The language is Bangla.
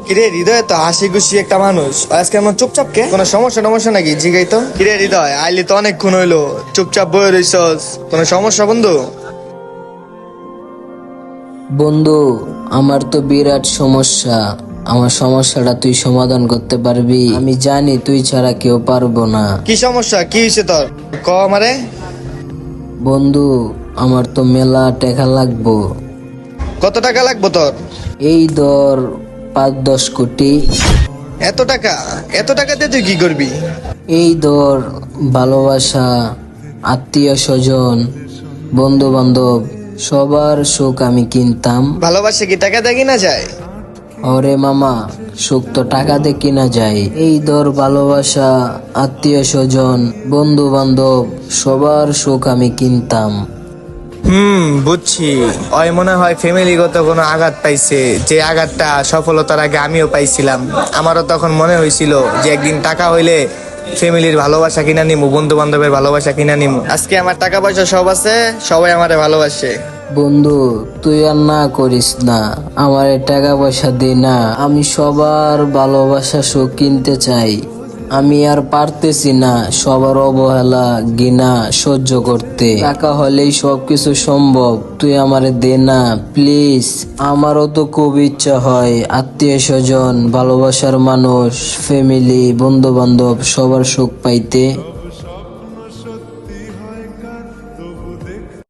কিরে হৃদয় তো হাসি খুশি একটা মানুষ, আজকে আমার চুপচাপ কে? কোনো সমস্যা টমস্যা নাকি জিগাই তো। কিরে হৃদয়, আইলি তো অনেকক্ষণ হইলো, চুপচাপ বয়ে রইছস, কোনো সমস্যা বন্ধু? বন্ধু, আমার তো বিরাট সমস্যা। আমার সমস্যাটা তুই সমাধান করতে পারবি? আমি জানি তুই ছাড়া কেউ পারবো না। কি সমস্যা, কি হয়েছে তোর? ক আমারে। বন্ধু, আমার তো মেলা টাকা লাগবো। কত টাকা লাগবো তোর? এই ধর 5-10 কোটি। এত টাকা? এত টাকা দিয়ে তুই কি করবি? এই ধর ভালোবাসা, আত্মীয় স্বজন, বন্ধু বান্ধব সবার সুখ আমি কিনতাম। ভালোবাসে কি টাকা দিয়ে কিনা যায়? ওরে মামা, সুখ তো টাকা দিয়ে কিনা যায়। এই ধর ভালোবাসা, আত্মীয় স্বজন, বন্ধু বান্ধব সবার সুখ আমি কিনতাম। বুঝছি। ওই মনে হয় ফ্যামিলিগত কোনো আঘাত পাইছে, যে আঘাতটা সফলতার আগে আমিও পাইছিলাম। আমারও তখন মনে হয়েছিল যে একদিন টাকা হইলে ফ্যামিলির ভালোবাসা কিনা নিমু, বন্ধু বান্ধবের ভালোবাসা কিনা নিমু। আজকে আমার টাকা পয়সা সব আছে, সবাই আমারে ভালোবাসে। বন্ধু, তুই আর না করিস না, আমার এই টাকা পয়সা দে না। আমি সবার ভালোবাসা সুখ কিনতে চাই। আমি আর পারতেছি না সবার অবহেলা ঘৃণা সহ্য করতে। টাকা হলেই সবকিছু সম্ভব, তুই আমারে দে না প্লিজ। আমারও তো খুব ইচ্ছা হয় আত্মীয় স্বজন, ভালোবাসার মানুষ, ফ্যামিলি, বন্ধু বান্ধব সবার সুখ পাইতে।